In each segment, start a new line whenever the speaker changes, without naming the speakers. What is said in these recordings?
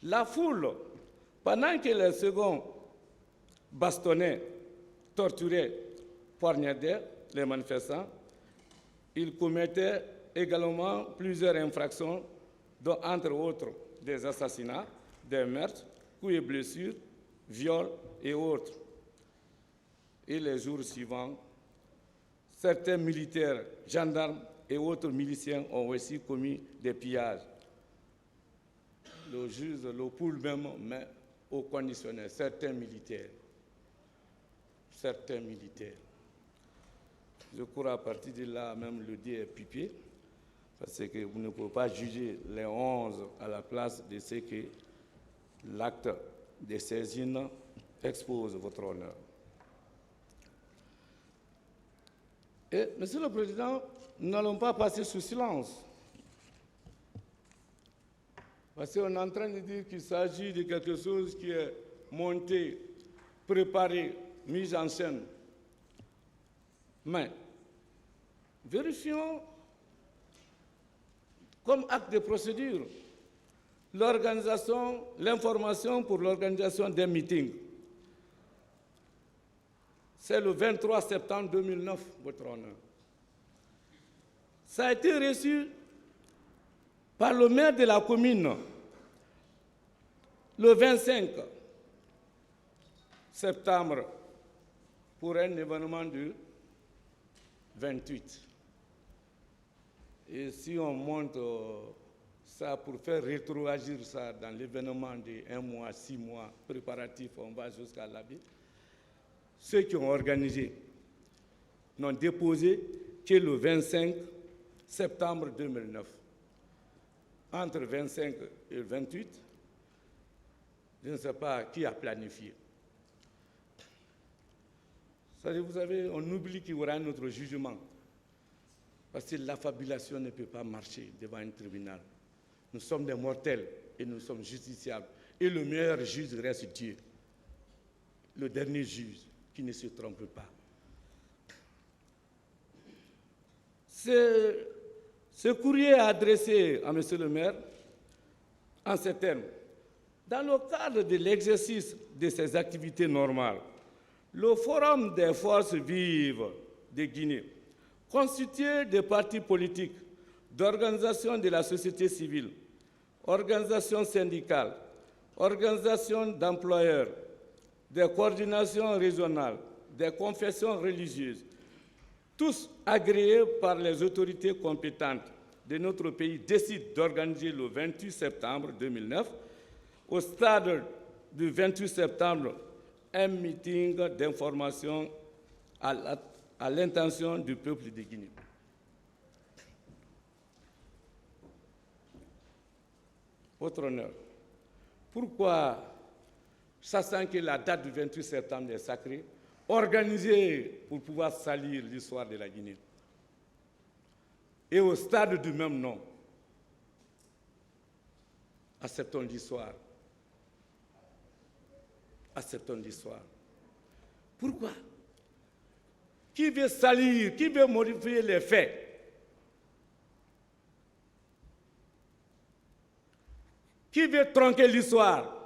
La foule, pendant que les seconds bastonnaient, torturaient, poignardaient les manifestants, ils commettaient également plusieurs infractions, dont entre autres des assassinats, des meurtres, coups et blessures, viols et autres. Et les jours suivants, certains militaires, gendarmes et autres miliciens ont aussi commis des pillages. Le juge le poule même, mais au conditionnel, certains militaires. Je crois à partir de là, même le dé est pipé, parce que vous ne pouvez pas juger les 11 à la place de ce que l'acte de saisine expose votre honneur. Et, Monsieur le Président, nous n'allons pas passer sous silence. Parce qu'on est en train de dire qu'il s'agit de quelque chose qui est monté, préparé, mis en scène. Mais vérifions comme acte de procédure l'organisation, l'information pour l'organisation des meetings. C'est le 23 septembre 2009, votre honneur. Ça a été reçu par le maire de la commune le 25 septembre pour un événement du 28. Et si on monte ça pour faire rétroagir ça dans l'événement de 1 mois, 6 mois préparatifs, on va jusqu'à l'habit. Ceux qui ont organisé n'ont déposé que le 25 septembre 2009. Entre 25 et 28, je ne sais pas qui a planifié. Vous savez, on oublie qu'il y aura un autre jugement. Parce que l'affabulation ne peut pas marcher devant un tribunal. Nous sommes des mortels et nous sommes justiciables. Et le meilleur juge reste Dieu. Le dernier juge qui ne se trompe pas. Ce courrier est adressé à M. le maire en ces termes. Dans le cadre de l'exercice de ses activités normales, le Forum des forces vives de Guinée, constitué de partis politiques, d'organisations de la société civile, organisations syndicales, organisations d'employeurs, des coordinations régionales, des confessions religieuses, tous agréés par les autorités compétentes de notre pays, décident d'organiser le 28 septembre 2009, au stade du 28 septembre, un meeting d'information à l'intention du peuple de Guinée. Votre honneur, pourquoi, sachant que la date du 28 septembre est sacrée, organiser pour pouvoir salir l'histoire de la Guinée? Et au stade du même nom, acceptons l'histoire. Acceptons l'histoire. Pourquoi? Qui veut salir, qui veut modifier les faits? Qui veut tronquer l'histoire?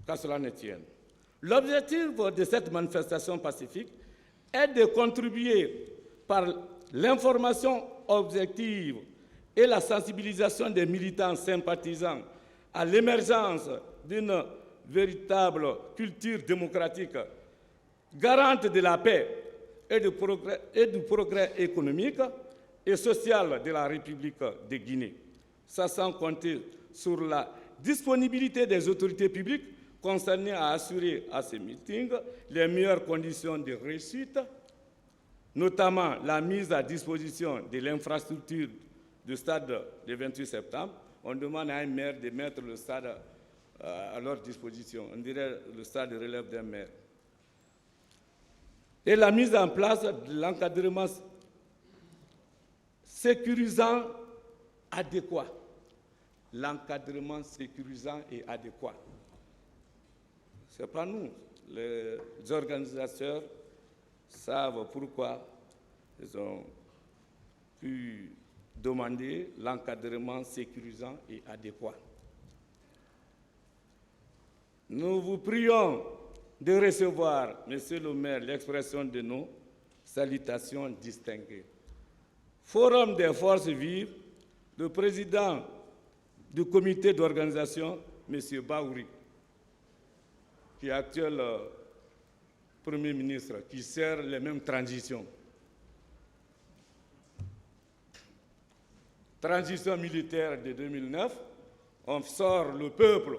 Qu'à cela ne tienne. L'objectif de cette manifestation pacifique est de contribuer par l'information objective et la sensibilisation des militants sympathisants à l'émergence d'une véritable culture démocratique, garante de la paix et du progrès économique et social de la République de Guinée, sans compter sur la disponibilité des autorités publiques concernées à assurer à ces meetings les meilleures conditions de réussite, notamment la mise à disposition de l'infrastructure du stade du 28 septembre. On demande à un maire de mettre le stade à leur disposition. On dirait le stade relève d'un maire. Et la mise en place de l'encadrement sécurisant adéquat. L'encadrement sécurisant et adéquat. Ce n'est pas nous. Les organisateurs savent pourquoi ils ont pu demander l'encadrement sécurisant et adéquat. Nous vous prions de recevoir, Monsieur le maire, l'expression de nos salutations distinguées. Forum des forces vives, le président du comité d'organisation, M. Baouri, qui est actuel Premier ministre, qui sert les mêmes transitions. Transition militaire de 2009, on sort le peuple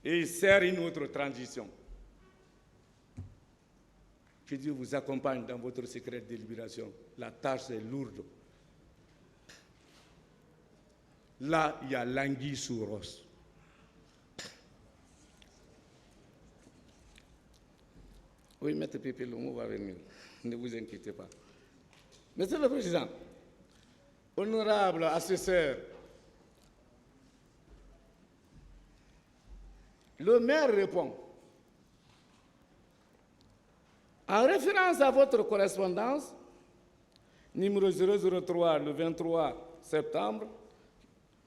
et il sert une autre transition. Que Dieu vous accompagne dans votre secret de délibération. La tâche est lourde. Là, il y a l'anguille sous roche. Oui, Maître Pépé, le mot va venir. Ne vous inquiétez pas. Monsieur le Président, honorable assesseur, le maire répond. En référence à votre correspondance, numéro 003, le 23 septembre,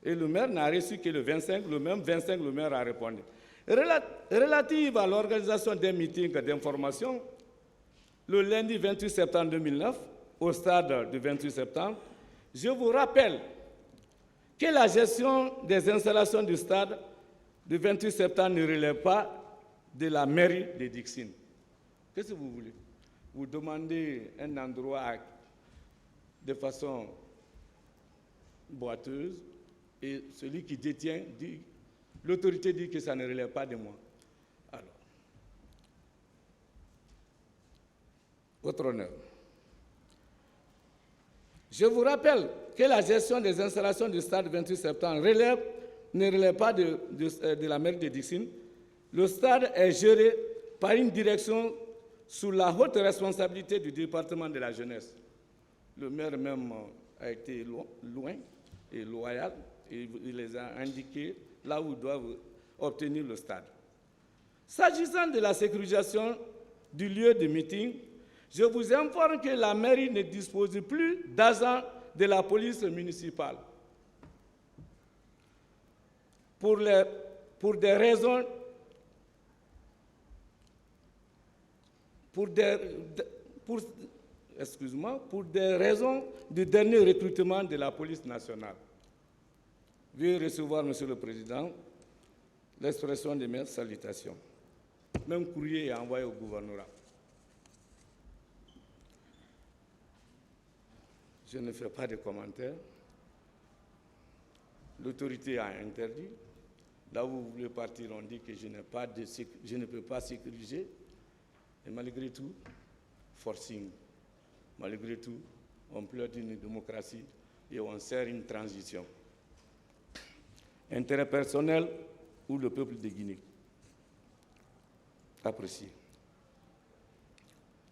et le maire n'a reçu que le 25, le même 25, le maire a répondu. Relative à l'organisation des meetings d'information, le lundi 28 septembre 2009, au stade du 28 septembre, je vous rappelle que la gestion des installations du stade du 28 septembre ne relève pas de la mairie de Dixine. Qu'est-ce que vous voulez? Vous demandez un endroit de façon boiteuse et celui qui détient dit, l'autorité dit que ça ne relève pas de moi. Alors, votre honneur, je vous rappelle que la gestion des installations du stade 28 septembre ne relève pas de la mairie de Dixine. Le stade est géré par une direction sous la haute responsabilité du département de la jeunesse. Le maire même a été loin et loyal et il les a indiqués là où ils doivent obtenir le stade. S'agissant de la sécurisation du lieu de meeting, je vous informe que la mairie ne dispose plus d'agents de la police municipale. Pour des raisons du dernier recrutement de la police nationale. Veuillez recevoir, Monsieur le Président, l'expression de mes salutations. Même courrier est envoyé au gouvernorat. Je ne fais pas de commentaires. L'autorité a interdit. Là où vous voulez partir, on dit que je ne peux pas sécuriser. Et malgré tout, forcing. Malgré tout, on plaide une démocratie et on sert une transition. Intérêt personnel ou le peuple de Guinée. Apprécié.